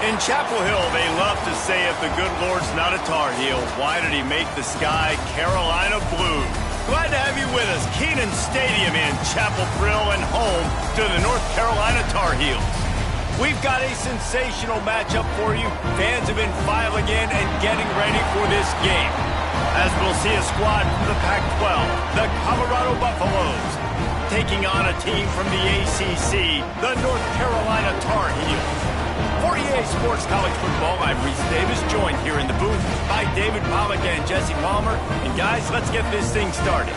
In Chapel Hill, they love to say if the good Lord's not a Tar Heel, why did he make the sky Carolina blue? Glad to have you with us. Kenan Stadium in Chapel Thrill and home to the North Carolina Tar Heels. We've got a sensational matchup for you. Fans have been filing in and getting ready for this game. As we'll see a squad from the Pac-12, the Colorado Buffaloes, taking on a team from the ACC, the North Carolina Tar Heels. For EA Sports College Football, I'm Reese Davis, joined here in the booth by David Pollack and Jesse Palmer. And guys, let's get this thing started.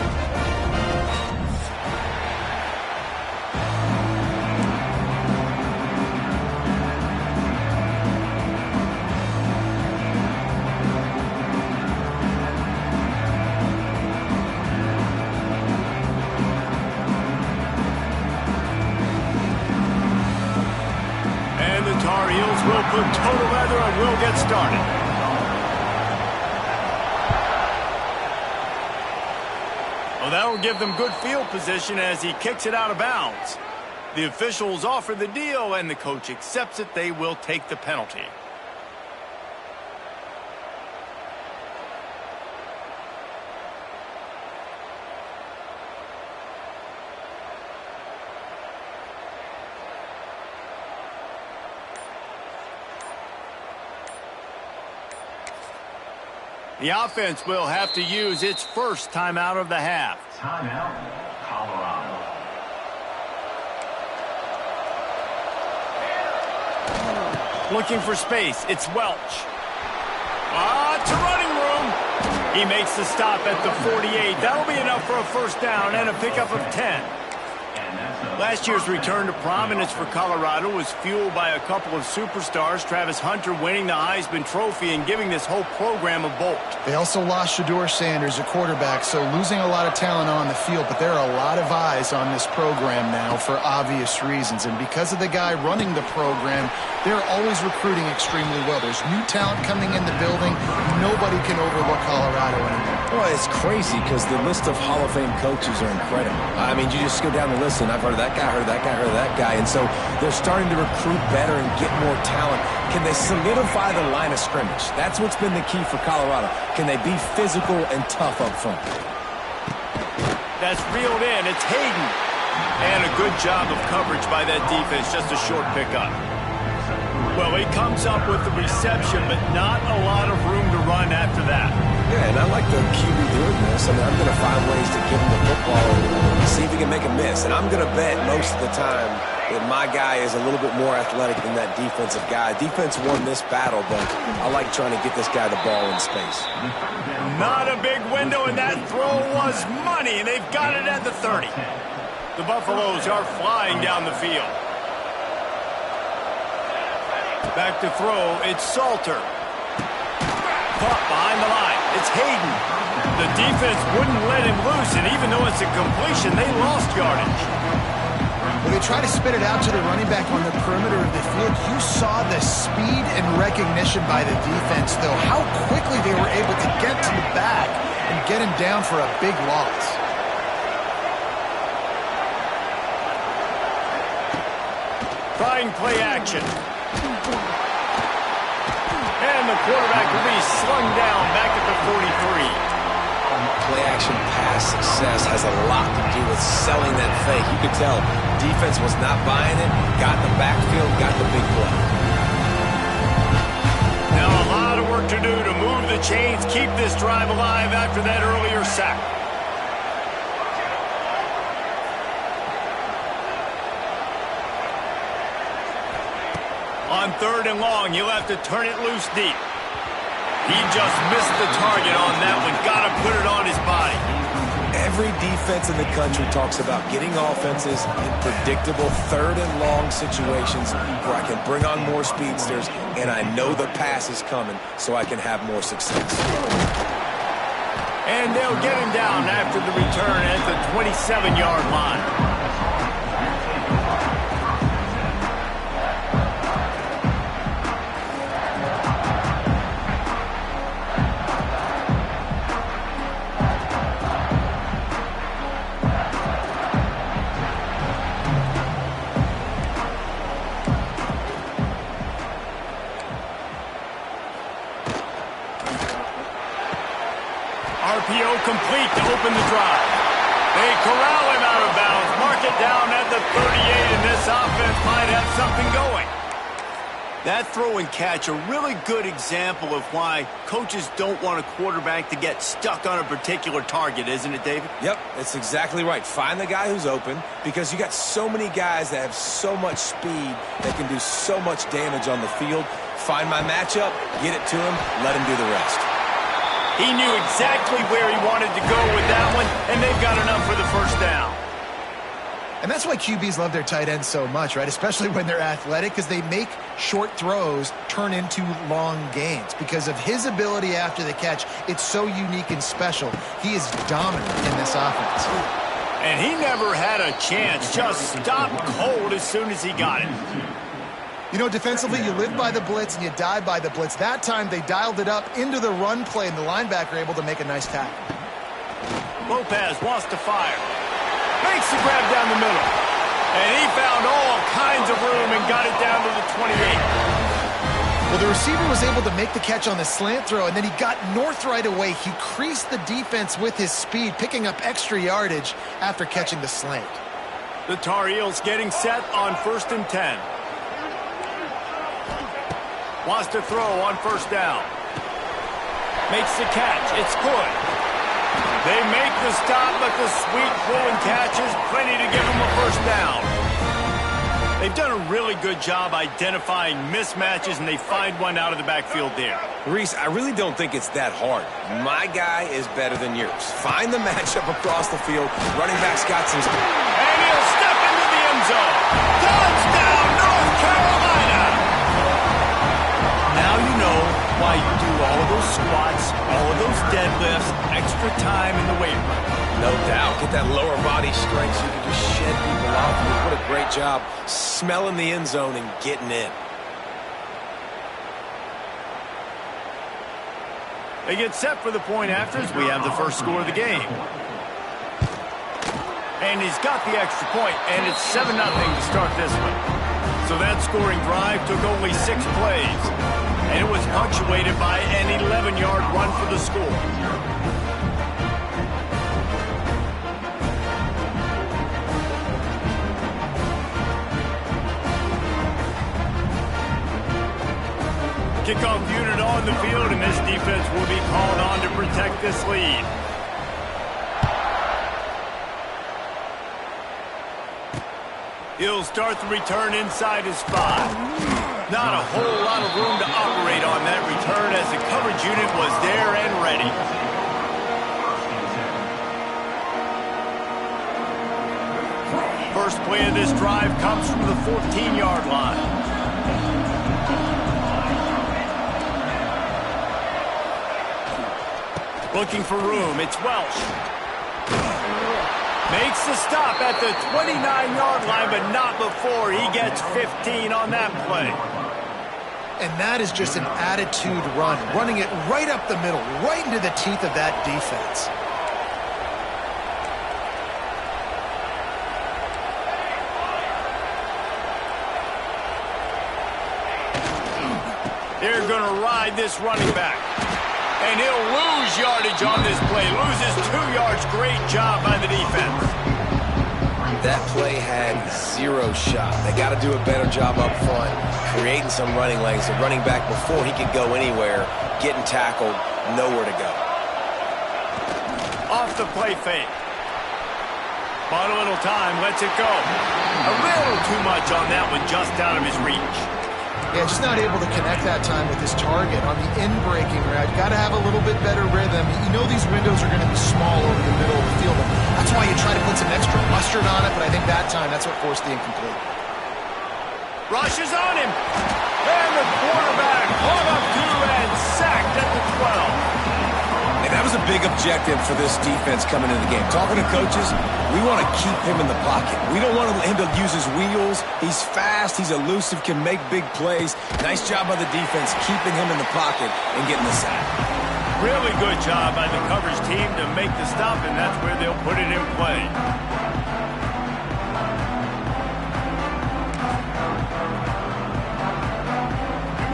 Tar Heels will put total leather and we'll get started. Well, that will give them good field position as he kicks it out of bounds. The officials offer the deal and the coach accepts it. They will take the penalty. The offense will have to use its first timeout of the half. Timeout, Colorado. Looking for space. It's Welch. It's a running room. He makes the stop at the 48. That'll be enough for a first down and a pickup of 10. Last year's return to prominence for Colorado was fueled by a couple of superstars, Travis Hunter winning the Heisman Trophy and giving this whole program a bolt. They also lost Shedeur Sanders, a quarterback, so losing a lot of talent on the field, but there are a lot of eyes on this program now for obvious reasons. And because of the guy running the program, they're always recruiting extremely well. There's new talent coming in the building. Nobody can overlook Colorado anymore. Well, it's crazy because the list of Hall of Fame coaches are incredible. I mean, you just go down the list, and I've heard that guy, heard that guy, heard that guy. And so they're starting to recruit better and get more talent. Can they solidify the line of scrimmage? That's what's been the key for Colorado. Can they be physical and tough up front? That's reeled in. It's Hayden. And a good job of coverage by that defense. Just a short pickup. Well, he comes up with the reception, but not a lot of room to run after that. Yeah, and I like the QB doing this. I mean, I'm going to find ways to give him the football and see if he can make a miss. And I'm going to bet most of the time that my guy is a little bit more athletic than that defensive guy. Defense won this battle, but I like trying to get this guy the ball in space. Not a big window, and that throw was money, and they've got it at the 30. The Buffaloes are flying down the field. Back to throw, it's Salter. Caught behind the line. It's Hayden. The defense wouldn't let him loose, and even though it's a completion, they lost yardage. When they try to spit it out to the running back on the perimeter of the field, you saw the speed and recognition by the defense, though, how quickly they were able to get to the back and get him down for a big loss. Trying play action. And the quarterback will be slung down back at the 43. Play-action pass success has a lot to do with selling that fake. You could tell defense was not buying it, got in the backfield, got the big play. Now a lot of work to do to move the chains, keep this drive alive after that earlier sack. On 3rd and long, he'll have to turn it loose deep. He just missed the target on that one. Got to put it on his body. Every defense in the country talks about getting offenses in predictable 3rd and long situations where I can bring on more speedsters and I know the pass is coming so I can have more success. And they'll get him down after the return at the 27-yard line. complete to open the drive. They corral him out of bounds, mark it down at the 38, and this offense might have something going. That throw and catch, a really good example of why coaches don't want a quarterback to get stuck on a particular target, isn't it, David? Yep, that's exactly right. Find the guy who's open, because you got so many guys that have so much speed that can do so much damage on the field. Find my matchup, get it to him, let him do the rest. He knew exactly where he wanted to go with that one, and they've got enough for the first down. And that's why QBs love their tight ends so much, right? Especially when they're athletic, because they make short throws turn into long gains. Because of his ability after the catch, it's so unique and special. He is dominant in this offense. And he never had a chance, just stopped cold as soon as he got it. You know, defensively, you live by the blitz and you die by the blitz. That time, they dialed it up into the run play, and the linebacker able to make a nice tackle. Lopez wants to fire. Makes the grab down the middle. And he found all kinds of room and got it down to the 28. Well, the receiver was able to make the catch on the slant throw, and then he got north right away. He creased the defense with his speed, picking up extra yardage after catching the slant. The Tar Heels getting set on 1st and 10. Wants to throw on first down. Makes the catch. It's good. They make the stop, but the sweet throw and catch is plenty to give them a first down. They've done a really good job identifying mismatches, and they find one out of the backfield there. Reese, I really don't think it's that hard. My guy is better than yours. Find the matchup across the field. Running back's got some... And he'll step into the end zone. Touchdown, North Carolina! Now you know why you do all of those squats, all of those deadlifts, extra time in the weight room. No doubt. Get that lower body strength so you can just shed people off. What a great job smelling the end zone and getting in. They get set for the point after as we have the first score of the game. And he's got the extra point, and it's 7-0 to start this one. So that scoring drive took only 6 plays. And it was punctuated by an 11-yard run for the score. Kickoff unit on the field, and this defense will be called on to protect this lead. He'll start the return inside his 5. Not a whole lot of room to operate on that return as the coverage unit was there and ready. First play of this drive comes from the 14-yard line. Looking for room, it's Welsh. Makes the stop at the 29-yard line, but not before he gets 15 on that play. And that is just an attitude run, running it right up the middle, right into the teeth of that defense. They're going to ride this running back. And he'll lose yardage on this play. Loses 2 yards. Great job by the defense. That play had 0 shot. They got to do a better job up front, creating some running lanes. The running back, before he could go anywhere, getting tackled, nowhere to go. Off the play fake. Bought a little time, lets it go. A little too much on that one, just out of his reach. Yeah, just not able to connect that time with his target on the in-breaking route. Got to have a little bit better rhythm. You know these windows are going to be small over the middle of the field. That's why you try to put some extra mustard on it, but I think that time that's what forced the incomplete. Rushes on him. And the quarterback caught up to and sacked at the 12. And that was a big objective for this defense coming into the game. Talking to coaches, we want to keep him in the pocket. We don't want him to use his wheels. He's fast, he's elusive, can make big plays. Nice job by the defense keeping him in the pocket and getting the sack. Really good job by the coverage team to make the stop, and that's where they'll put it in play.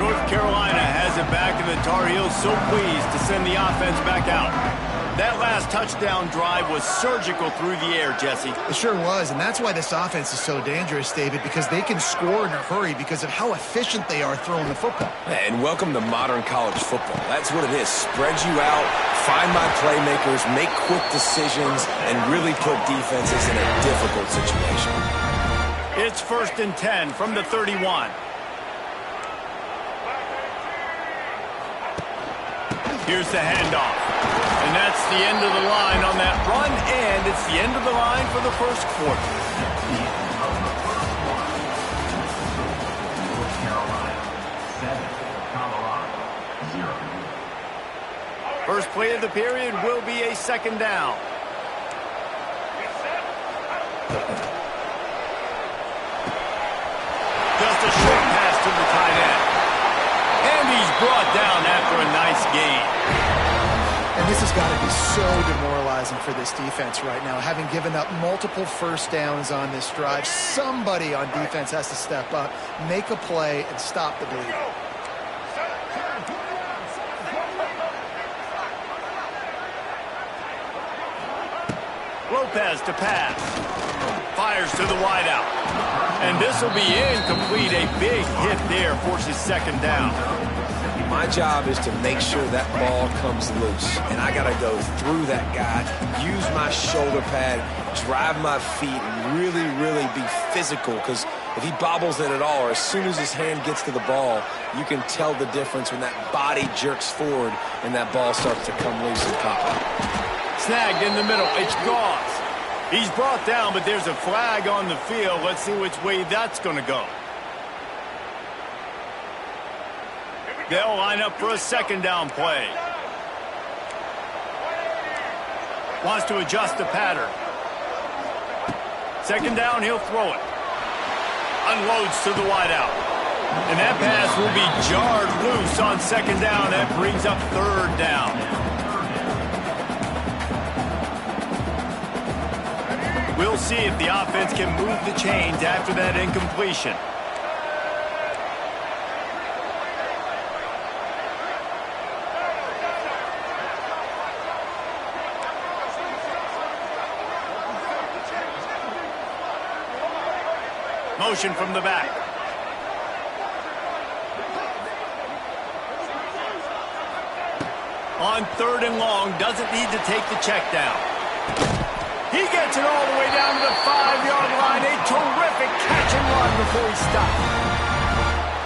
North Carolina has it back, and the Tar Heels so pleased to send the offense back out. That last touchdown drive was surgical through the air, Jesse. It sure was, and that's why this offense is so dangerous, David, because they can score in a hurry because of how efficient they are throwing the football. And welcome to modern college football. That's what it is. Spread you out, find my playmakers, make quick decisions, and really put defenses in a difficult situation. It's 1st and 10 from the 31. Here's the handoff. And that's the end of the line on that run, and it's the end of the line for the first quarter. Carolina 7, Colorado 0. First play of the period will be a second down. Just a short pass to the tight end. And he's brought down after a nice gain. And this has got to be so demoralizing for this defense right now. Having given up multiple first downs on this drive, somebody on defense has to step up, make a play, and stop the bleeding. Lopez to pass. Fires to the wideout. And this will be incomplete. A big hit there forces second down. My job is to make sure that ball comes loose, and I got to go through that guy, use my shoulder pad, drive my feet, and really, really be physical, because if he bobbles it at all, or as soon as his hand gets to the ball, you can tell the difference when that body jerks forward and that ball starts to come loose and pop out. Snagged in the middle. It's Gauze. He's brought down, but there's a flag on the field. Let's see which way that's going to go. They'll line up for a second down play. Wants to adjust the pattern. Second down, he'll throw it. Unloads to the wideout. And that pass will be jarred loose on second down. That brings up third down. We'll see if the offense can move the chains after that incompletion. Motion from the back. On 3rd and long, doesn't need to take the check down. He gets it all the way down to the 5-yard line. A terrific catch and run before he stopped.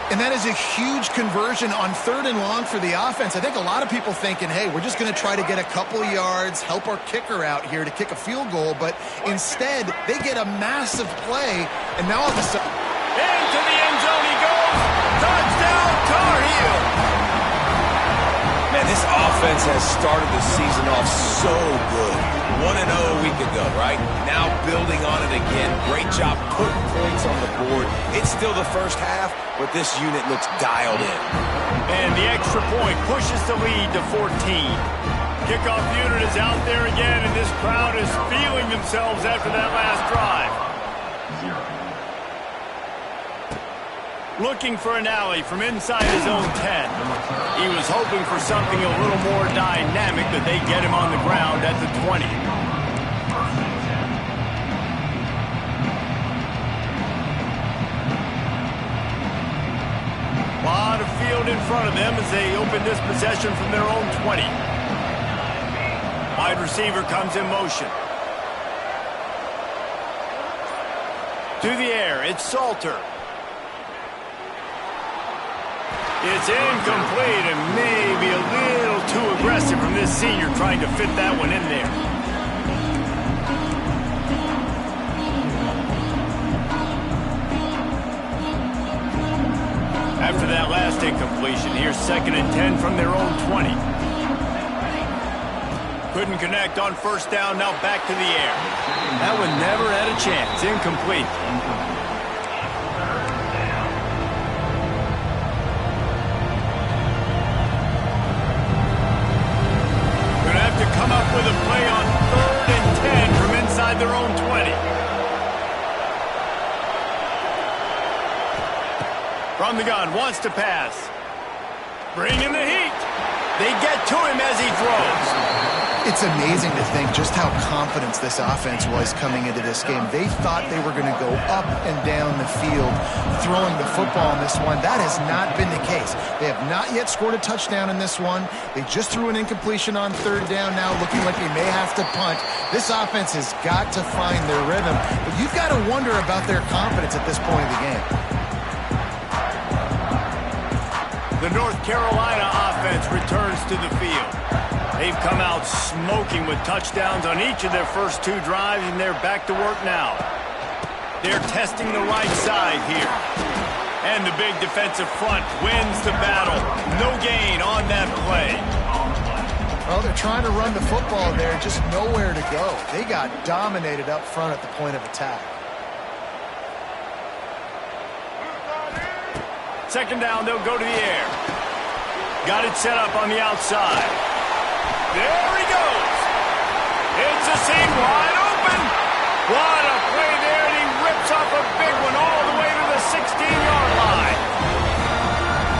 And that is a huge conversion on 3rd and long for the offense. I think a lot of people thinking, hey, we're just going to try to get a couple yards, help our kicker out here to kick a field goal. But instead, they get a massive play, and now all of a sudden... Into the end zone he goes. Touchdown, Tar Heel. Man, this offense has started the season off so good. 1-0 a week ago, right? Now building on it again. Great job putting points on the board. It's still the first half, but this unit looks dialed in. And the extra point pushes the lead to 14. Kickoff unit is out there again, and this crowd is feeling themselves after that last drive. Looking for an alley from inside his own 10. He was hoping for something a little more dynamic, but they get him on the ground at the 20. A lot of field in front of them as they open this possession from their own 20. Wide receiver comes in motion. To the air, it's Salter. It's incomplete and maybe a little too aggressive from this senior trying to fit that one in there. After that last incompletion, here's 2nd and 10 from their own 20. Couldn't connect on 1st down, now back to the air. That one never had a chance, incomplete. Come up with a play on 3rd and 10 from inside their own 20. From the gun, wants to pass. Bringing the heat. They get to him as he throws. It's amazing to think just how confident this offense was coming into this game. They thought they were going to go up and down the field throwing the football in this one. That has not been the case. They have not yet scored a touchdown in this one. They just threw an incompletion on third down now, looking like they may have to punt. This offense has got to find their rhythm, but you've got to wonder about their confidence at this point of the game. The North Carolina offense returns to the field. They've come out smoking with touchdowns on each of their first 2 drives, and they're back to work now. They're testing the right side here. And the big defensive front wins the battle. No gain on that play. Well, they're trying to run the football there, just nowhere to go. They got dominated up front at the point of attack. Second down, they'll go to the air. Got it set up on the outside. There he goes. It's a seam wide open. What a play there, and he rips off a big one all the way to the 16-yard line.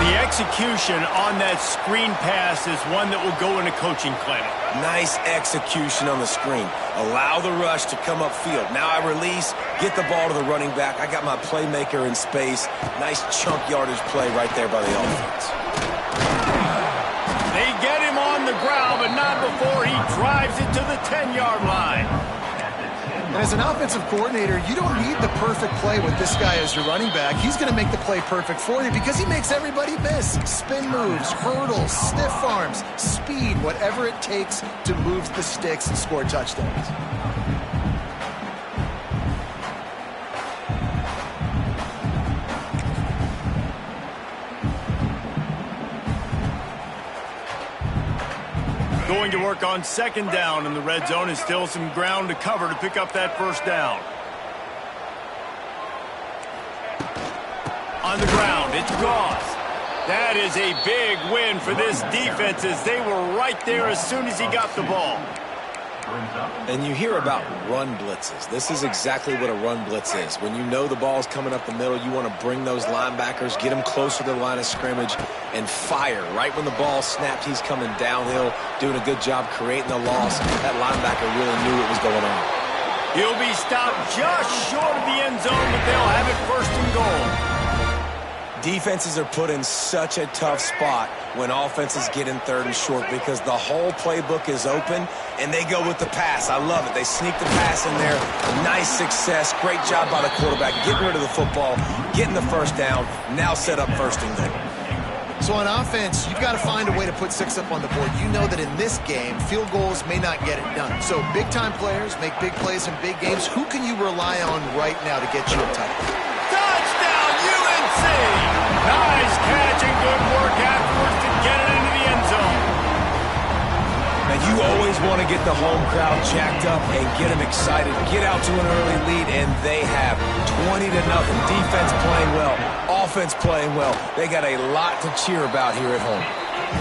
The execution on that screen pass is one that will go in a coaching clinic. Nice execution on the screen. Allow the rush to come upfield. Now I release, get the ball to the running back. I got my playmaker in space. Nice chunk yardage play right there by the offense. They get him on the ground, but not before he drives it to the 10-yard line. And as an offensive coordinator, you don't need the perfect play with this guy as your running back. He's going to make the play perfect for you because he makes everybody miss. Spin moves, hurdles, stiff arms, speed, whatever it takes to move the sticks and score touchdowns. Going to work on second down in the red zone, and still some ground to cover to pick up that first down. On the ground, it's Goss. That is a big win for this defense as they were right there as soon as he got the ball. And you hear about run blitzes. This is exactly what a run blitz is. When you know the ball's coming up the middle, you want to bring those linebackers, get them closer to the line of scrimmage, and fire. Right when the ball snapped, he's coming downhill, doing a good job creating the loss. That linebacker really knew what was going on. He'll be stopped just short of the end zone, but they'll have it first and goal. Defenses are put in such a tough spot when offenses get in third and short because the whole playbook is open and they go with the pass. I love it. They sneak the pass in there. Nice success. Great job by the quarterback getting rid of the football, getting the first down, now set up first and goal. So on offense, you've got to find a way to put 6 up on the board. You know that in this game, field goals may not get it done. So big-time players make big plays in big games. Who can you rely on right now to get you a touchdown? Touchdown, UNC! Nice catch and good work afterwards to get it into the end zone. Now, you always want to get the home crowd jacked up and get them excited. Get out to an early lead, and they have 20-0. Defense playing well, offense playing well. They got a lot to cheer about here at home.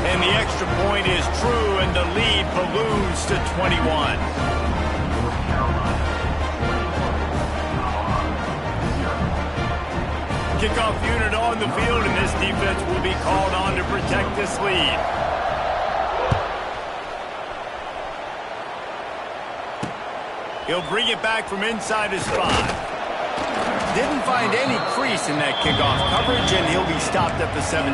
And the extra point is true, and the lead balloons to 21. Kickoff unit on the field, and this defense will be called on to protect this lead. He'll bring it back from inside his 5. Didn't find any crease in that kickoff coverage, and he'll be stopped at the 17.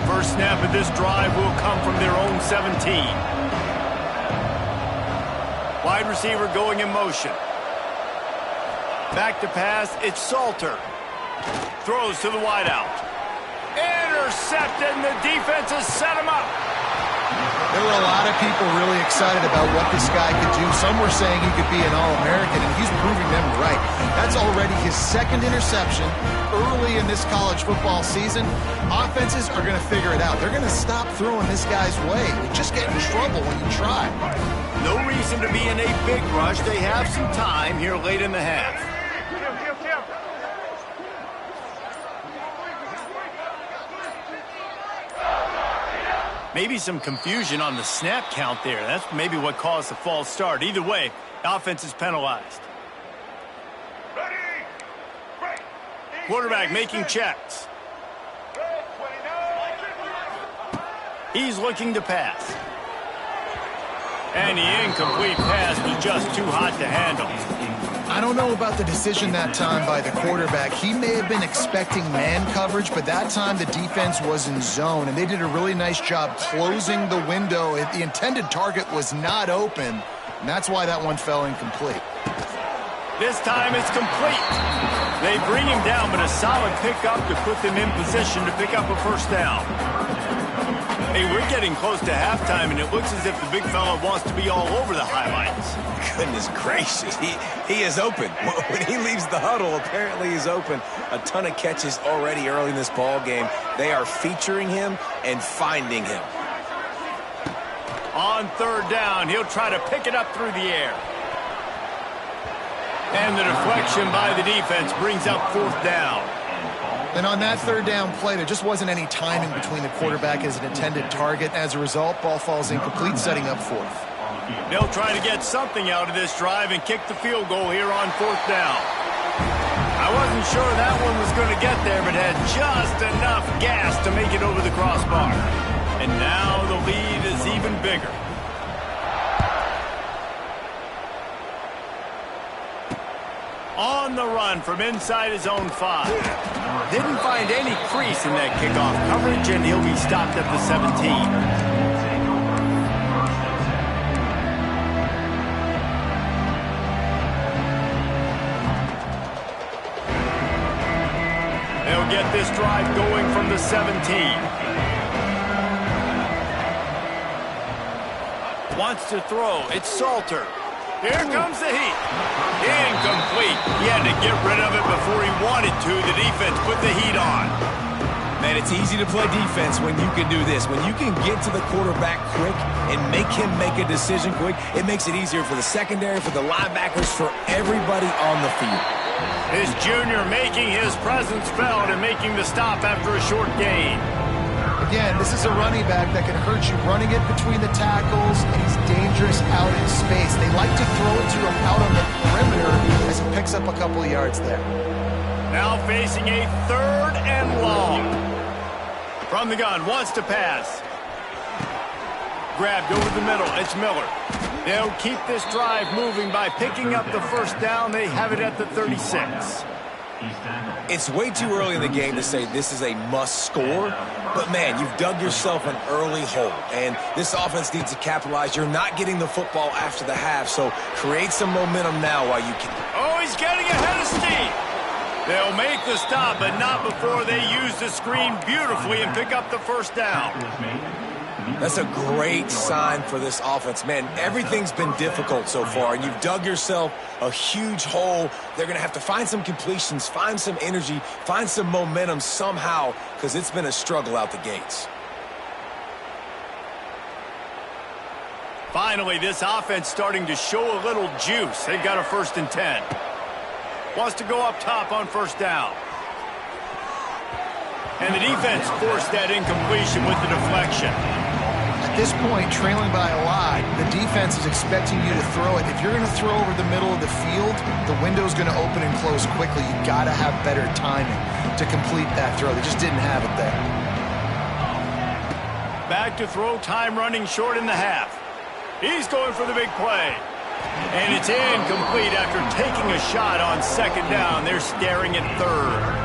First snap of this drive will come from their own 17. Wide receiver going in motion. Back to pass, it's Salter. Throws to the wideout. Intercepted, and the defense has set him up. There were a lot of people really excited about what this guy could do. Some were saying he could be an All-American, and he's proving them right. That's already his 2nd interception early in this college football season. Offenses are going to figure it out. They're going to stop throwing this guy's way. You just get in trouble when you try. No reason to be in a big rush. They have some time here late in the half. Maybe some confusion on the snap count there. That's maybe what caused the false start. Either way, offense is penalized. Ready, break, Quarterback making checks. He's looking to pass. And the incomplete pass was just too hot to handle. I don't know about the decision that time by the quarterback. He may have been expecting man coverage, but that time the defense was in zone, and they did a really nice job closing the window. The intended target was not open, and that's why that one fell incomplete. This time it's complete. They bring him down, but a solid pickup to put them in position to pick up a first down. Hey, we're getting close to halftime, and it looks as if the big fella wants to be all over the highlights. Goodness gracious, he is open. When he leaves the huddle, apparently he's open. A ton of catches already early in this ball game. They are featuring him and finding him. On third down, he'll try to pick it up through the air. And the deflection by the defense brings up fourth down. And on that third down play, there just wasn't any timing between the quarterback as an intended target. As a result, ball falls incomplete, setting up fourth. They'll try to get something out of this drive and kick the field goal here on fourth down. I wasn't sure that one was going to get there, but had just enough gas to make it over the crossbar. And now the lead is even bigger. On the run from inside his own 5. Didn't find any crease in that kickoff coverage, and he'll be stopped at the 17. They'll get this drive going from the 17. Wants to throw. It's Salter. Here comes the heat. Incomplete. He had to get rid of it before he wanted to. The defense put the heat on. Man, it's easy to play defense when you can do this. When you can get to the quarterback quick and make him make a decision quick, it makes it easier for the secondary, for the linebackers, for everybody on the field. His junior making his presence felt and making the stop after a short gain. Again, this is a running back that can hurt you running it between the tackles, and he's dangerous out in space. They like to throw it to him out on the perimeter as he picks up a couple of yards there. Now facing a third and long. From the gun, wants to pass. Grabbed over the middle, it's Miller. They'll keep this drive moving by picking up the first down. They have it at the 36. It's way too early in the game to say this is a must score, but man, you've dug yourself an early hole, and this offense needs to capitalize. You're not getting the football after the half, so create some momentum now while you can. Oh, he's getting ahead of steam. They'll make the stop, but not before they use the screen beautifully and pick up the first down. That's a great sign for this offense. Man, everything's been difficult so far, and you've dug yourself a huge hole. They're going to have to find some completions, find some energy, find some momentum somehow, because it's been a struggle out the gates. Finally, this offense starting to show a little juice. They've got a 1st and 10. Wants to go up top on first down. And the defense forced that incompletion with the deflection. At this point, trailing by a lot, the defense is expecting you to throw it. If you're going to throw over the middle of the field, the window's going to open and close quickly. You've got to have better timing to complete that throw. They just didn't have it there. Back to throw, time running short in the half. He's going for the big play. And it's incomplete after taking a shot on second down. They're staring at third.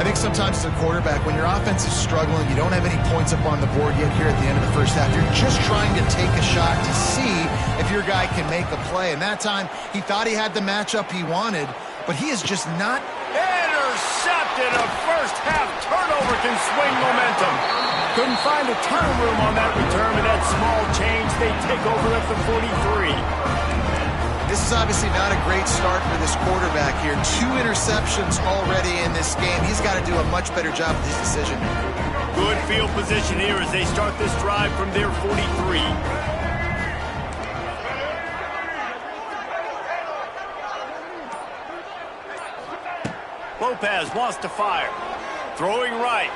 I think sometimes as a quarterback, when your offense is struggling, you don't have any points up on the board yet here at the end of the first half. You're just trying to take a shot to see if your guy can make a play. And that time, he thought he had the matchup he wanted, but he is just not. Intercepted. A first half turnover can swing momentum. Couldn't find a ton of room on that return, but that small change, they take over at the 43. This is obviously not a great start for this quarterback here. 2 interceptions already in this game. He's got to do a much better job with his decision making. Good field position here as they start this drive from their 43. Lopez wants to fire. Throwing right.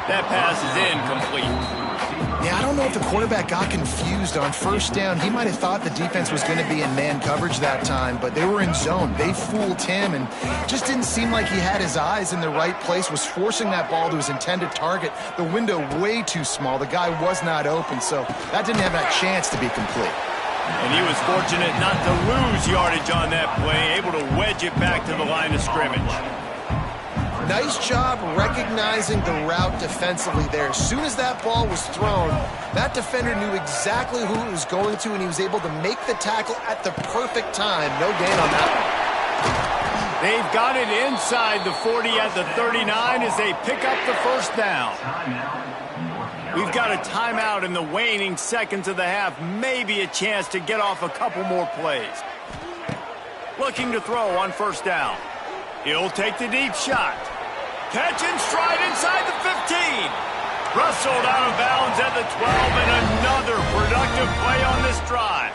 That pass is incomplete. Yeah, I don't know if the quarterback got confused on first down. He might have thought the defense was going to be in man coverage that time, but they were in zone. They fooled him and just didn't seem like he had his eyes in the right place, was forcing that ball to his intended target. The window way too small. The guy was not open, so that didn't have that chance to be complete. And he was fortunate not to lose yardage on that play, able to wedge it back to the line of scrimmage. Nice job recognizing the route defensively there. As soon as that ball was thrown, that defender knew exactly who it was going to, and he was able to make the tackle at the perfect time. No gain on that one. They've got it inside the 40 at the 39 as they pick up the first down. We've got a timeout in the waning seconds of the half. Maybe a chance to get off a couple more plays. Looking to throw on first down. He'll take the deep shot. Catch and stride inside the 15. Rustled out of bounds at the 12, and another productive play on this drive.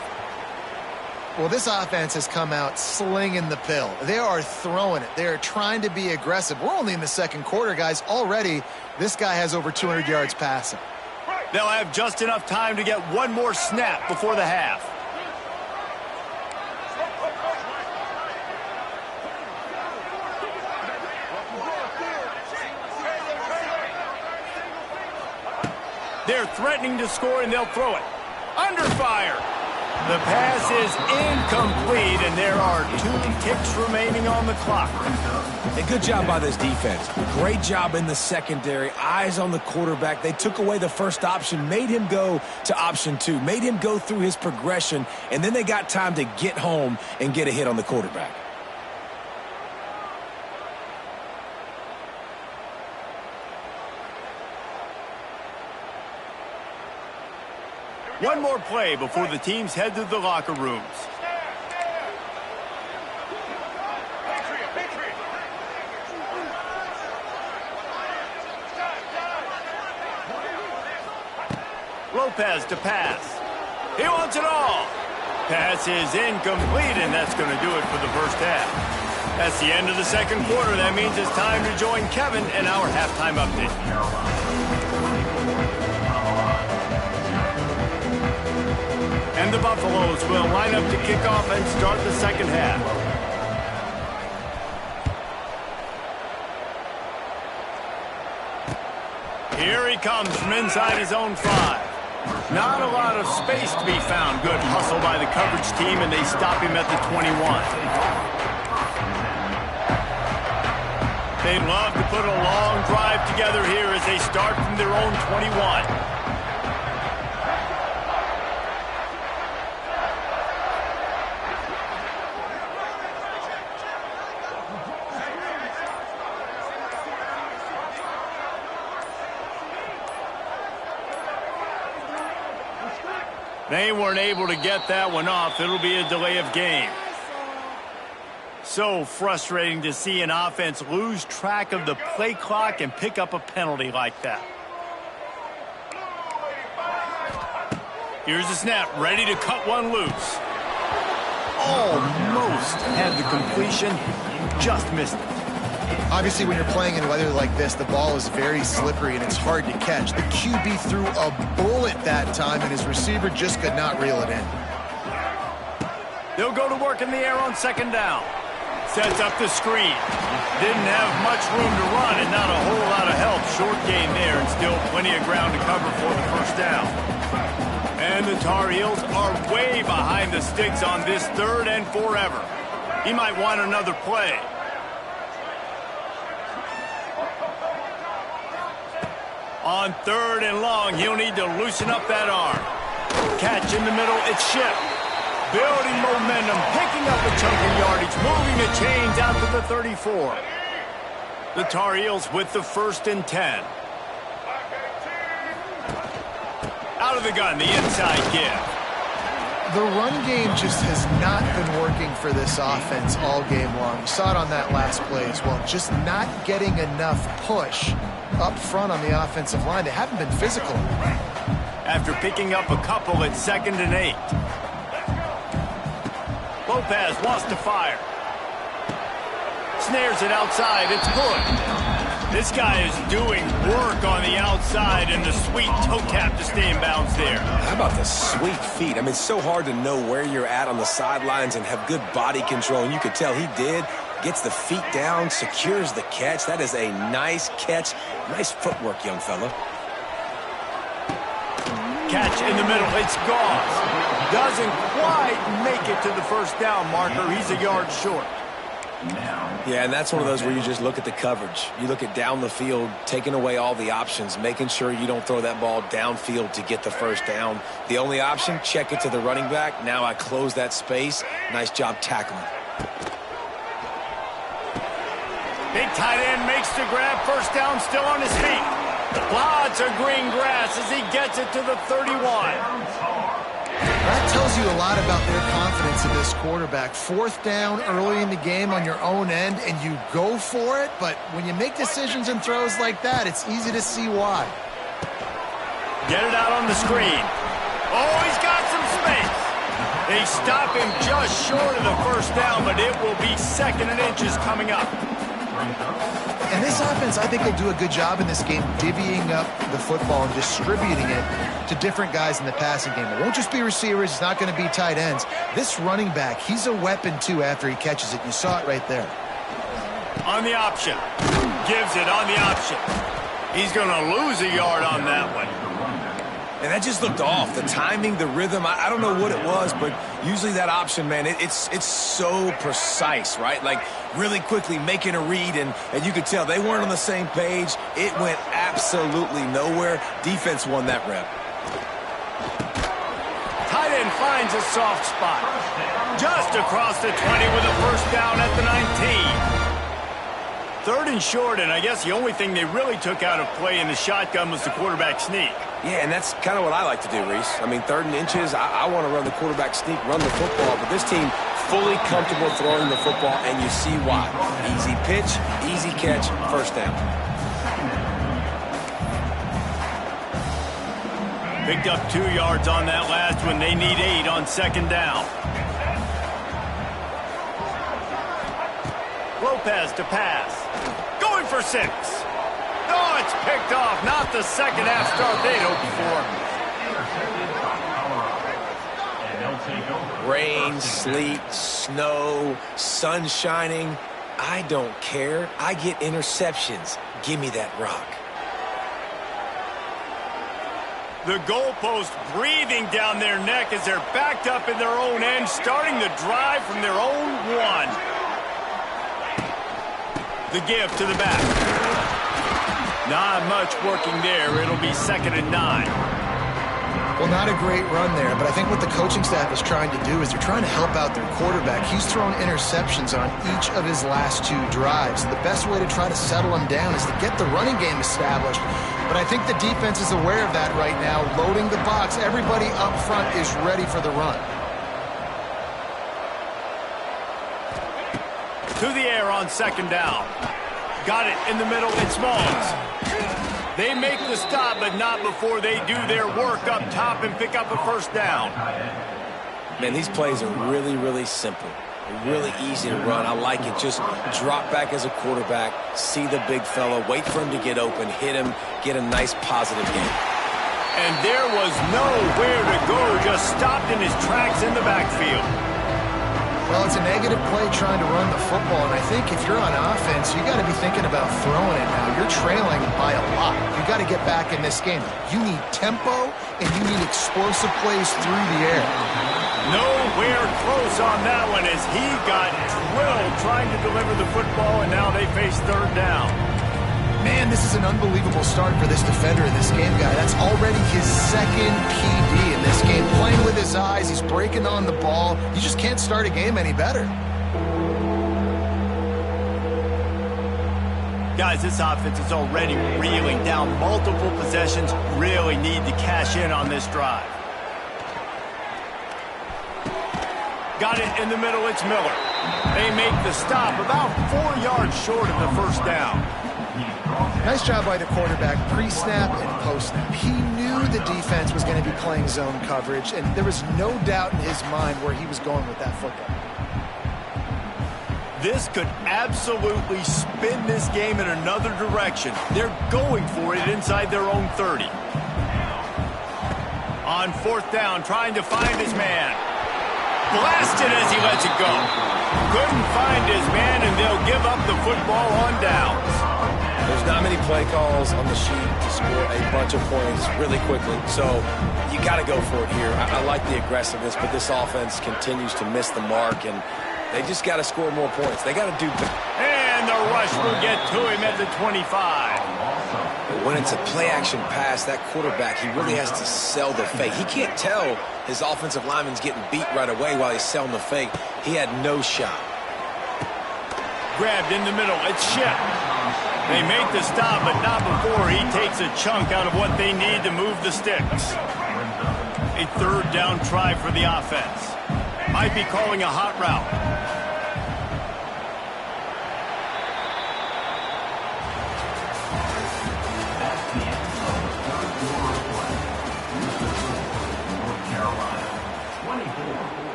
Well, this offense has come out slinging the pill. They are throwing it. They are trying to be aggressive. We're only in the second quarter, guys. Already, this guy has over 200 yards passing. They'll have just enough time to get one more snap before the half. They're threatening to score, and they'll throw it. Under fire. The pass is incomplete, and there are 2 ticks remaining on the clock. A good job by this defense. Great job in the secondary. Eyes on the quarterback. They took away the first option, made him go to option 2, made him go through his progression, and then they got time to get home and get a hit on the quarterback. One more play before the teams head to the locker rooms. Lopez to pass. He wants it all. Pass is incomplete, and that's going to do it for the first half. That's the end of the second quarter. That means it's time to join Kevin in our halftime update. And the Buffaloes will line up to kick off and start the second half. Here he comes from inside his own 5. Not a lot of space to be found. Good hustle by the coverage team, and they stop him at the 21. They'd love to put a long drive together here as they start from their own 21. They weren't able to get that one off. It'll be a delay of game. So frustrating to see an offense lose track of the play clock and pick up a penalty like that. Here's the snap, ready to cut one loose. Almost had the completion, just missed it. Obviously, when you're playing in weather like this, the ball is very slippery and it's hard to catch. The QB threw a bullet that time, and his receiver just could not reel it in. They'll go to work in the air on second down. Sets up the screen. Didn't have much room to run and not a whole lot of help. Short gain there and still plenty of ground to cover for the first down. And the Tar Heels are way behind the sticks on this third and forever. He might want another play. On third and long, he'll need to loosen up that arm. Catch in the middle, it's shipped. Building momentum, picking up a chunk of yardage, moving the chains out to the 34. The Tar Heels with the 1st and 10. Out of the gun, the inside give. The run game just has not been working for this offense all game long. You saw it on that last play as well. Just not getting enough push up front on the offensive line. They haven't been physical. After picking up a couple at 2nd and 8. Lopez wants to fire. Snares it outside. It's good. This guy is doing work on the outside and the sweet toe tap to stay in bounds there. How about the sweet feet? I mean, it's so hard to know where you're at on the sidelines and have good body control. And you could tell he did. Gets the feet down, secures the catch. That is a nice catch. Nice footwork, young fella. Catch in the middle. It's Goss. Doesn't quite make it to the first down marker. He's a yard short. Yeah, and that's one of those where you just look at the coverage. You look at down the field, taking away all the options, making sure you don't throw that ball downfield to get the first down. The only option, check it to the running back. Now I close that space. Nice job tackling. Big tight end makes the grab. First down, still on his feet. Lots of green grass as he gets it to the 31. That tells you a lot about their confidence in this quarterback. Fourth down early in the game on your own end, and you go for it. But when you make decisions and throws like that, it's easy to see why. Get it out on the screen. Oh, he's got some space. They stop him just short of the first down, but it will be 2nd and inches coming up. And this offense, I think, will do a good job in this game divvying up the football and distributing it to different guys in the passing game. It won't just be receivers. It's not going to be tight ends. This running back, he's a weapon, too, after he catches it. You saw it right there. On the option. Gives it on the option. He's going to lose a yard on that one. And that just looked off. The timing, the rhythm, I don't know what it was, but usually that option, man, it's so precise, right? Like really quickly making a read, and you could tell they weren't on the same page. It went absolutely nowhere. Defense won that rep. Tight end finds a soft spot. Just across the 20 with a first down at the 19. 3rd and short, and I guess the only thing they really took out of play in the shotgun was the quarterback sneak. Yeah, and that's kind of what I like to do, Reese. I mean, 3rd and inches, I want to run the quarterback sneak, run the football, but this team fully comfortable throwing the football, and you see why. Easy pitch, easy catch, first down. Picked up 2 yards on that last one. They need 8 on 2nd down. Lopez to pass. Going for 6. Oh, it's picked off. Not the second half start they'd hoped for. Rain, sleet, snow, sun shining. I don't care. I get interceptions. Give me that rock. The goalpost breathing down their neck as they're backed up in their own end, starting the drive from their own 1. The give to the back. Not much working there. It'll be 2nd and 9. Well, not a great run there, but I think what the coaching staff is trying to do is they're trying to help out their quarterback. He's thrown interceptions on each of his last 2 drives. The best way to try to settle him down is to get the running game established. But I think the defense is aware of that right now, loading the box. Everybody up front is ready for the run. To the air on 2nd down. Got it in the middle. It's Smalls. They make the stop, but not before they do their work up top and pick up a first down. Man, these plays are really, really simple. Really easy to run. I like it. Just drop back as a quarterback, see the big fella, wait for him to get open, hit him, get a nice positive game. And there was nowhere to go, just stopped in his tracks in the backfield. Well, it's a negative play trying to run the football, and I think if you're on offense, you got to be thinking about throwing it now. You're trailing by a lot. You got to get back in this game. You need tempo, and you need explosive plays through the air. Nowhere close on that one as he got drilled trying to deliver the football, and now they face 3rd down. Man, this is an unbelievable start for this defender in this game, guy. That's already his 2nd PD in this game. Playing with his eyes, he's breaking on the ball. You just can't start a game any better. Guys, this offense is already reeling down multiple possessions. Really need to cash in on this drive. Got it in the middle. It's Miller. They make the stop about 4 yards short of the first down. Nice job by the quarterback, pre-snap and post-snap. He knew the defense was going to be playing zone coverage, and there was no doubt in his mind where he was going with that football. This could absolutely spin this game in another direction. They're going for it inside their own 30. On fourth down, trying to find his man. Blasted as he lets it go. Couldn't find his man, and they'll give up the football on downs. There's not many play calls on the sheet to score a bunch of points really quickly, so you got to go for it here. I like the aggressiveness, but this offense continues to miss the mark, and they just got to score more points. They got to do better. And the rush will get to him at the 25. When it's a play-action pass, that quarterback, he really has to sell the fake. He can't tell his offensive lineman's getting beat right away while he's selling the fake. He had no shot. Grabbed in the middle. It's Shep. They make the stop, but not before he takes a chunk out of what they need to move the sticks. A third down try for the offense. Might be calling a hot route.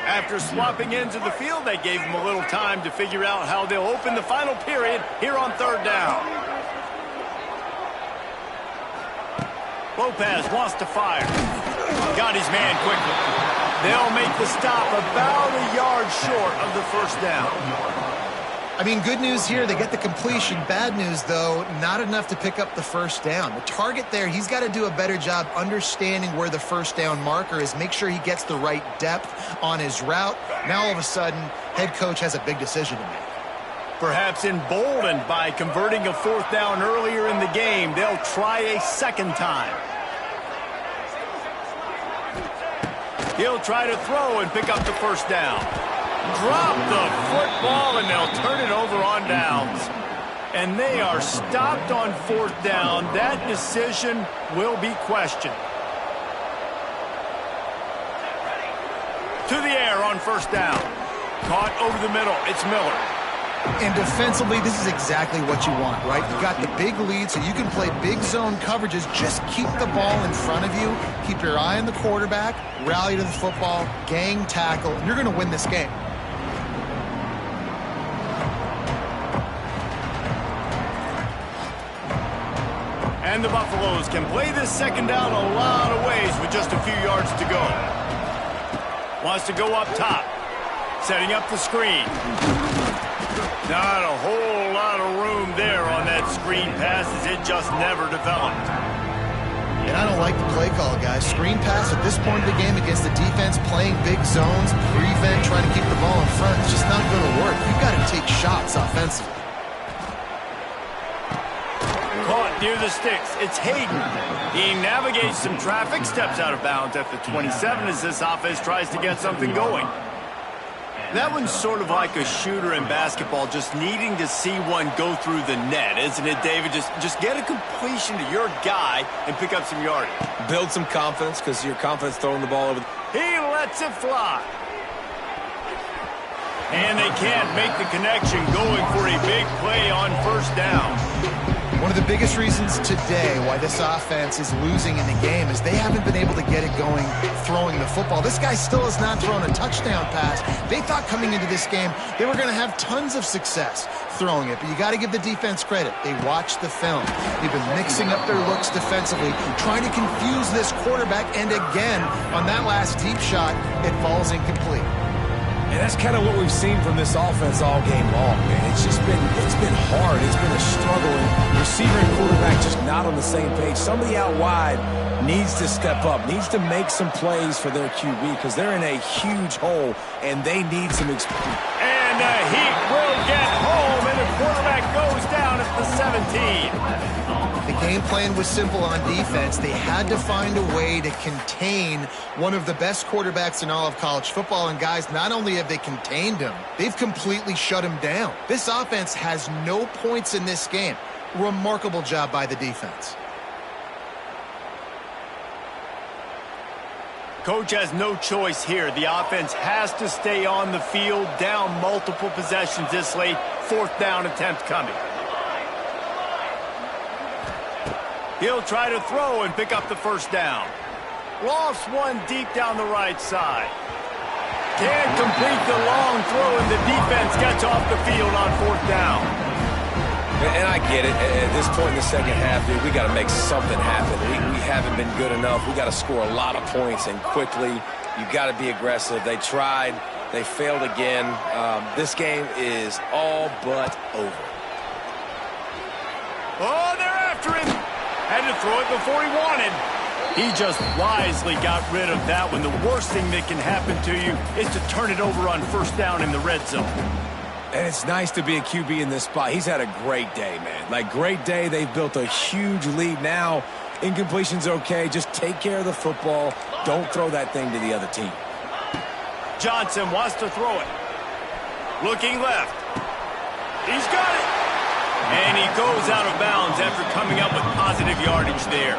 After swapping ends of the field, they gave him a little time to figure out how they'll open the final period here on third down. Lopez wants to fire. Got his man quickly. They'll make the stop about a yard short of the first down. I mean, good news here, they get the completion. Bad news, though, not enough to pick up the first down. The target there, he's got to do a better job understanding where the first down marker is, make sure he gets the right depth on his route. Now, all of a sudden, head coach has a big decision to make. Perhaps emboldened by converting a fourth down earlier in the game, they'll try a second time. He'll try to throw and pick up the first down. Drop the football, and they'll turn it over on downs. And they are stopped on fourth down. That decision will be questioned. To the air on first down. Caught over the middle. It's Miller. And defensively, this is exactly what you want, right? You got the big lead, so you can play big zone coverages. Just keep the ball in front of you. Keep your eye on the quarterback. Rally to the football. Gang tackle. And you're going to win this game. And the Buffaloes can play this second down a lot of ways with just a few yards to go. Wants to go up top. Setting up the screen. Not a whole lot of room there on that screen pass as it just never developed. And I don't like the play call, guys. Screen pass at this point of the game against the defense, playing big zones, prevent, trying to keep the ball in front. It's just not going to work. You've got to take shots offensively. Caught near the sticks. It's Hayden. He navigates some traffic, steps out of bounds at the 27 as this offense tries to get something going. That one's sort of like a shooter in basketball, just needing to see one go through the net, isn't it, David? Just get a completion to your guy and pick up some yardage. Build some confidence, because your confidence throwing the ball over. He lets it fly. And they can't make the connection, going for a big play on first down. One of the biggest reasons today why this offense is losing in the game is they haven't been able to get it going throwing the football. This guy still has not thrown a touchdown pass. They thought coming into this game they were going to have tons of success throwing it, but you got to give the defense credit. They watched the film. They've been mixing up their looks defensively, trying to confuse this quarterback, and again, on that last deep shot, it falls incomplete. And that's kind of what we've seen from this offense all game long, man. It's been hard. It's been a struggle. And receiver and quarterback just not on the same page. Somebody out wide needs to step up, needs to make some plays for their QB, because they're in a huge hole, and they need some experience. And the Heat will get home, and the quarterback goes down at the 17. The game plan was simple on defense. They had to find a way to contain one of the best quarterbacks in all of college football. And guys, not only have they contained him, they've completely shut him down. This offense has no points in this game. Remarkable job by the defense. Coach has no choice here. The offense has to stay on the field, down multiple possessions this late. Fourth down attempt coming. He'll try to throw and pick up the first down. Lost one deep down the right side. Can't complete the long throw, and the defense gets off the field on 4th down. And I get it. At this point in the second half, dude, we got to make something happen. We haven't been good enough. We got to score a lot of points and quickly. You got to be aggressive. They tried. They failed again. This game is all but over. Oh, they're after him. Had to throw it before he wanted. He just wisely got rid of that one. The worst thing that can happen to you is to turn it over on 1st down in the red zone. And it's nice to be a QB in this spot. He's had a great day, man. Like, great day. They've built a huge lead now. Incompletion's okay. Just take care of the football. Don't throw that thing to the other team. Johnson wants to throw it. Looking left. He's got it. And he goes out of bounds after coming up with positive yardage there.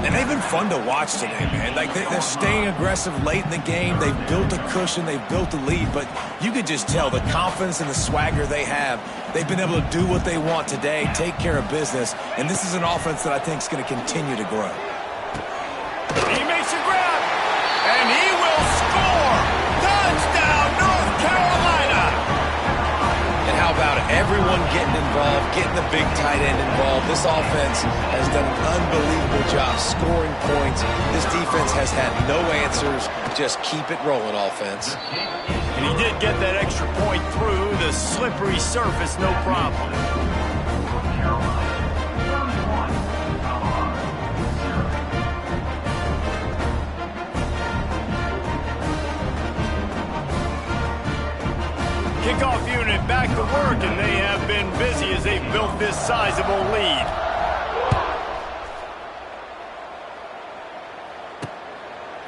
And they've been fun to watch today, man. Like, they're staying aggressive late in the game. They've built a cushion. They've built a lead. But you can just tell the confidence and the swagger they have. They've been able to do what they want today, take care of business. And this is an offense that I think is going to continue to grow. He makes a grab. And he will score. Touchdown, North Carolina. And how about it? Everyone getting involved, getting the big tight end involved. This offense has done an unbelievable job scoring points. This defense has had no answers. Just keep it rolling, offense. And he did get that extra point through the slippery surface, no problem. Kickoff unit back to work, and they have been busy as they've built this sizable lead.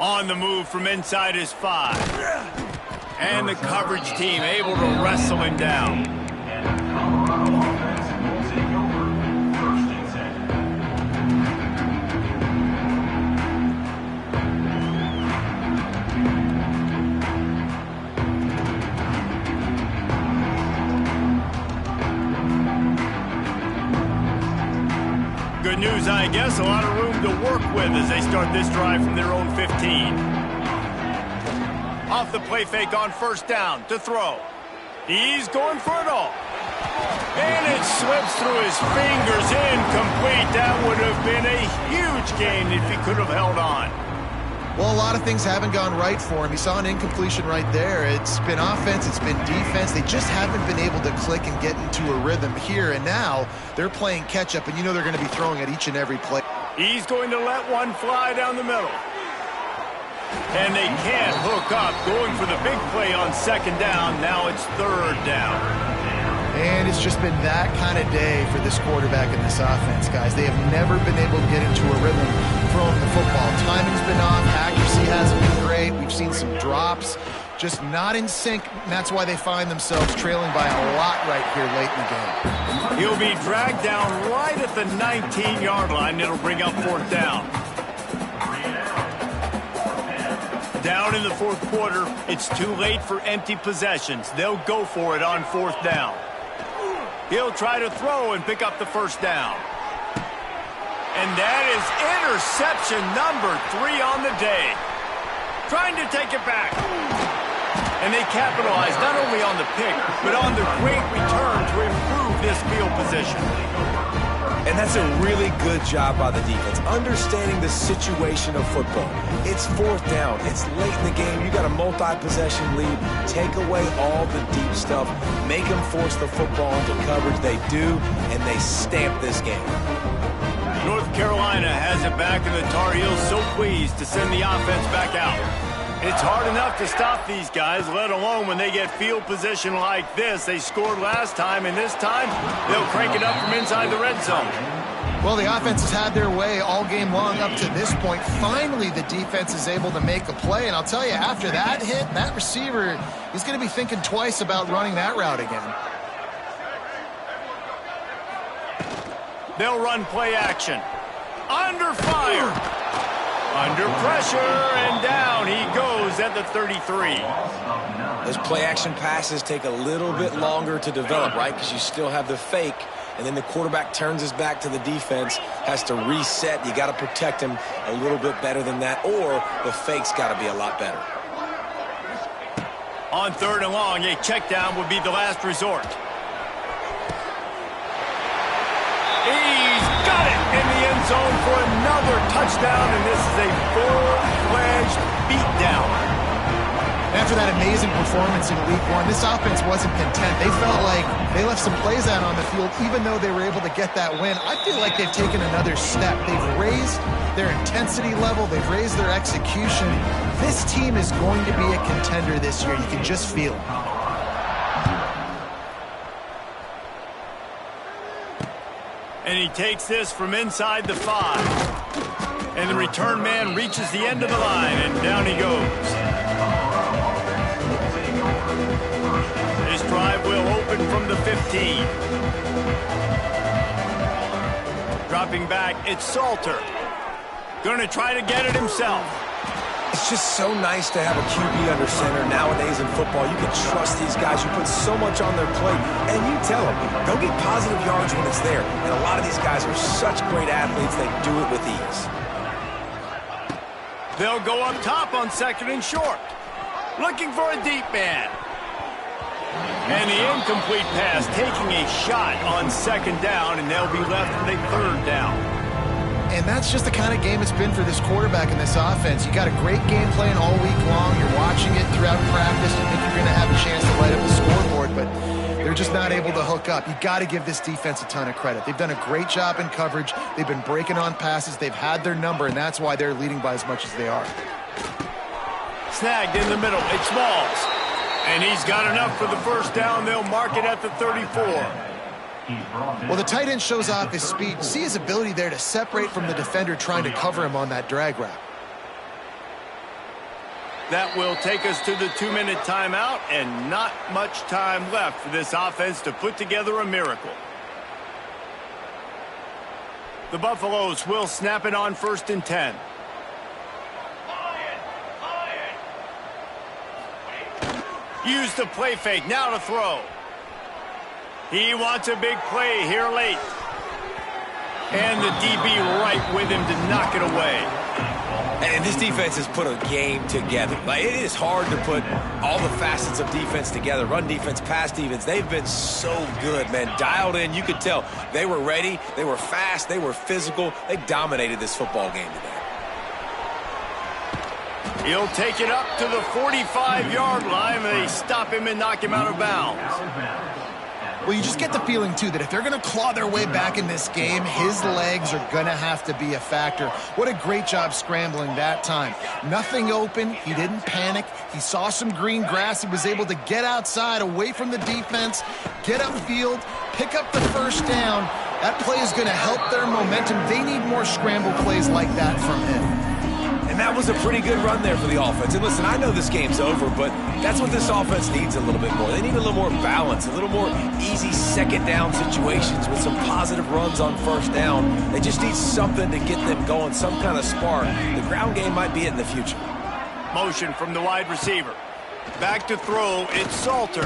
On the move from inside his 5. And the coverage team able to wrestle him down. Good news, I guess. A lot of room to work with as they start this drive from their own 15. Off the play fake on 1st down to throw. He's going for it all. And it slips through his fingers, incomplete. That would have been a huge gain if he could have held on. Well, a lot of things haven't gone right for him. He saw an incompletion right there. It's been offense, it's been defense. They just haven't been able to click and get into a rhythm here. And now they're playing catch-up, and you know they're going to be throwing at each and every play. He's going to let one fly down the middle. And they can't hook up. Going for the big play on 2nd down. Now it's 3rd down. And it's just been that kind of day for this quarterback and this offense, guys. They have never been able to get into a rhythm throwing the football. Timing's been off. Accuracy hasn't been great. We've seen some drops. Just not in sync. And that's why they find themselves trailing by a lot right here late in the game. He'll be dragged down right at the 19-yard line. It'll bring up 4th down. Down in the 4th quarter, it's too late for empty possessions. They'll go for it on 4th down. He'll try to throw and pick up the 1st down. And that is interception number 3 on the day. Trying to take it back. And they capitalize not only on the pick, but on the great return to improve this field position. And that's a really good job by the defense, understanding the situation of football. It's 4th down. It's late in the game. You got a multi-possession lead. Take away all the deep stuff. Make them force the football into coverage. They do, and they stamp this game. North Carolina has it back, and the Tar Heels so pleased to send the offense back out. It's hard enough to stop these guys, let alone when they get field position like this. They scored last time, and this time they'll crank it up from inside the red zone. Well, the offense has had their way all game long up to this point. Finally, the defense is able to make a play, and I'll tell you, after that hit, that receiver is going to be thinking twice about running that route again. They'll run play action. Under fire. Under pressure, and down he goes at the 33. Those play-action passes take a little bit longer to develop, right? Because you still have the fake, and then the quarterback turns his back to the defense, has to reset. You got to protect him a little bit better than that, or the fake's got to be a lot better. On 3rd and long, a check down would be the last resort. He's got it in the end zone for another touchdown, and this is a full-fledged beatdown. After that amazing performance in Week 1, this offense wasn't content. They felt like they left some plays out on the field, even though they were able to get that win. I feel like they've taken another step. They've raised their intensity level. They've raised their execution. This team is going to be a contender this year. You can just feel it. And he takes this from inside the 5. And the return man reaches the end of the line, and down he goes. This drive will open from the 15. Dropping back, it's Salter. Going to try to get it himself. It's just so nice to have a QB under center nowadays in football. You can trust these guys. You put so much on their plate, and you tell them, go get positive yards when it's there. And a lot of these guys are such great athletes, they do it with ease. They'll go up top on 2nd and short. Looking for a deep man. And the incomplete pass taking a shot on 2nd down, and they'll be left with a 3rd down. And that's just the kind of game it's been for this quarterback in this offense. You got a great game plan all week long. You're watching it throughout practice. You think you're going to have a chance to light up the scoreboard, but they're just not able to hook up. You got to give this defense a ton of credit. They've done a great job in coverage. They've been breaking on passes. They've had their number, and that's why they're leading by as much as they are. Snagged in the middle. It's Smalls. And he's got enough for the 1st down. They'll mark it at the 34. Well, the tight end shows off his speed. See his ability there to separate from the defender trying to cover him on that drag route. That will take us to the 2-minute timeout, and not much time left for this offense to put together a miracle. The Buffaloes will snap it on 1st and 10. Use the play fake, now to throw. He wants a big play here late. And the DB right with him to knock it away. And this defense has put a game together. Like, it is hard to put all the facets of defense together. Run defense, pass defense. They've been so good, man. Dialed in. You could tell they were ready. They were fast. They were physical. They dominated this football game today. He'll take it up to the 45-yard line, and they stop him and knock him out of bounds. Well, you just get the feeling, too, that if they're going to claw their way back in this game, his legs are going to have to be a factor. What a great job scrambling that time. Nothing open. He didn't panic. He saw some green grass. He was able to get outside, away from the defense, get upfield, pick up the 1st down. That play is going to help their momentum. They need more scramble plays like that from him. And that was a pretty good run there for the offense. And listen, I know this game's over, but that's what this offense needs a little bit more. They need a little more balance, a little more easy 2nd down situations with some positive runs on 1st down. They just need something to get them going, some kind of spark. The ground game might be it in the future. Motion from the wide receiver. Back to throw, it's Salter.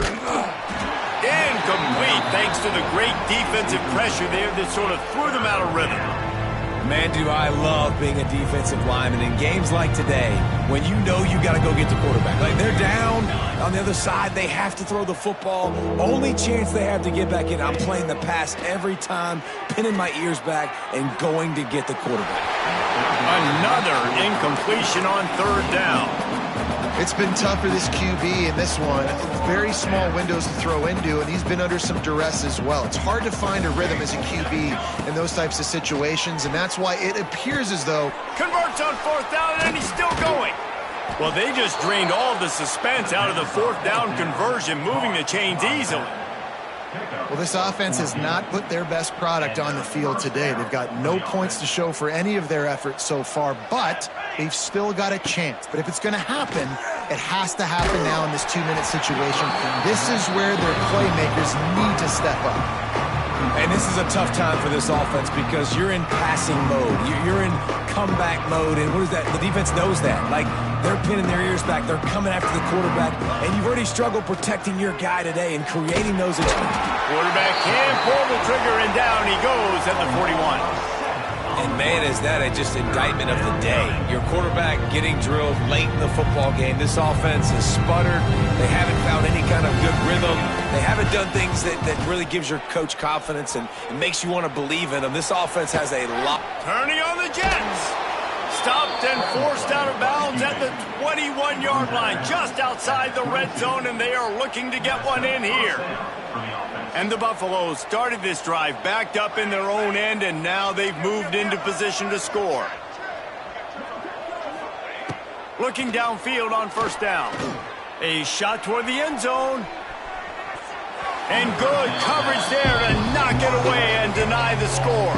Incomplete, thanks to the great defensive pressure there that sort of threw them out of rhythm. Man, do I love being a defensive lineman in games like today when you know you got to go get the quarterback. Like, they're down on the other side. They have to throw the football. Only chance they have to get back in. I'm playing the pass every time, pinning my ears back and going to get the quarterback. Another incompletion on 3rd down. It's been tough for this QB in this one. Very small windows to throw into, and he's been under some duress as well. It's hard to find a rhythm as a QB in those types of situations, and that's why it appears as though... Converts on 4th down, and he's still going. Well, they just drained all of the suspense out of the 4th down conversion, moving the chains easily. Well, this offense has not put their best product on the field today. They've got no points to show for any of their efforts so far, but they've still got a chance. But if it's going to happen, it has to happen now in this 2-minute situation. This is where their playmakers need to step up. And this is a tough time for this offense because you're in passing mode. You're in comeback mode, and what is that? The defense knows that. Like, they're pinning their ears back. They're coming after the quarterback, and you've already struggled protecting your guy today and creating those experiences. Quarterback can pull the trigger, and down he goes at the 41. And, man, is that just indictment of the day. Your quarterback getting drilled late in the football game. This offense has sputtered. They haven't found any kind of good rhythm. They haven't done things that really gives your coach confidence and makes you want to believe in them. This offense has a lot. Turning on the Jets. Stopped and forced out of bounds at the 21-yard line, just outside the red zone, and they are looking to get one in here. And the Buffaloes started this drive backed up in their own end, and now they've moved into position to score. Looking downfield on first down. A shot toward the end zone. And good coverage there to knock it away and deny the score.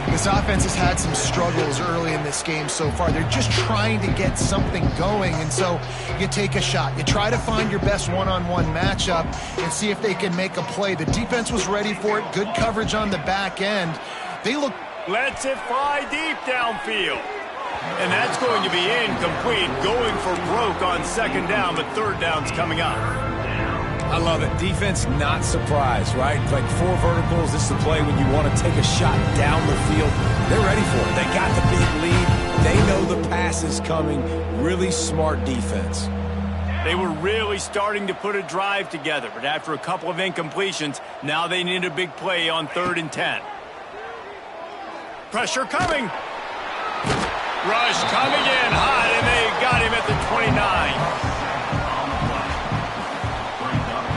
This offense has had some struggles early in this game so far. They're just trying to get something going, and so you take a shot. You try to find your best one-on-one matchup and see if they can make a play. The defense was ready for it. Good coverage on the back end. They look... Lets it fly deep downfield. And that's going to be incomplete, going for broke on second down, but third down's coming up. I love it. Defense not surprised, right? Like 4 verticals. This is the play when you want to take a shot down the field. They're ready for it. They got the big lead. They know the pass is coming. Really smart defense. They were really starting to put a drive together, but after a couple of incompletions, now they need a big play on 3rd and 10. Pressure coming. Rush coming in hot, and they got him at the 29.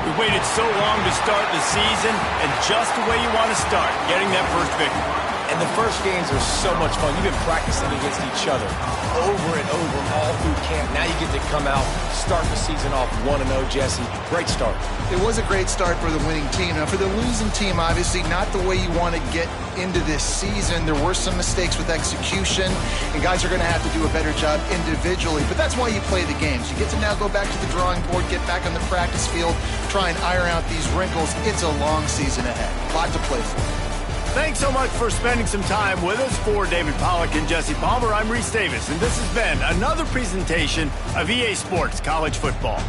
We waited so long to start the season, and just the way you want to start, getting that first victory. And the first games are so much fun. You've been practicing against each other over and over all through camp. Now you get to come out, start the season off 1-0, Jesse. Great start. It was a great start for the winning team. Now, for the losing team, obviously not the way you want to get into this season. There were some mistakes with execution, and guys are going to have to do a better job individually. But that's why you play the games. You get to now go back to the drawing board, get back on the practice field, try and iron out these wrinkles. It's a long season ahead. A lot to play for. Thanks so much for spending some time with us. For David Pollack and Jesse Palmer, I'm Reese Davis, and this has been another presentation of EA Sports College Football.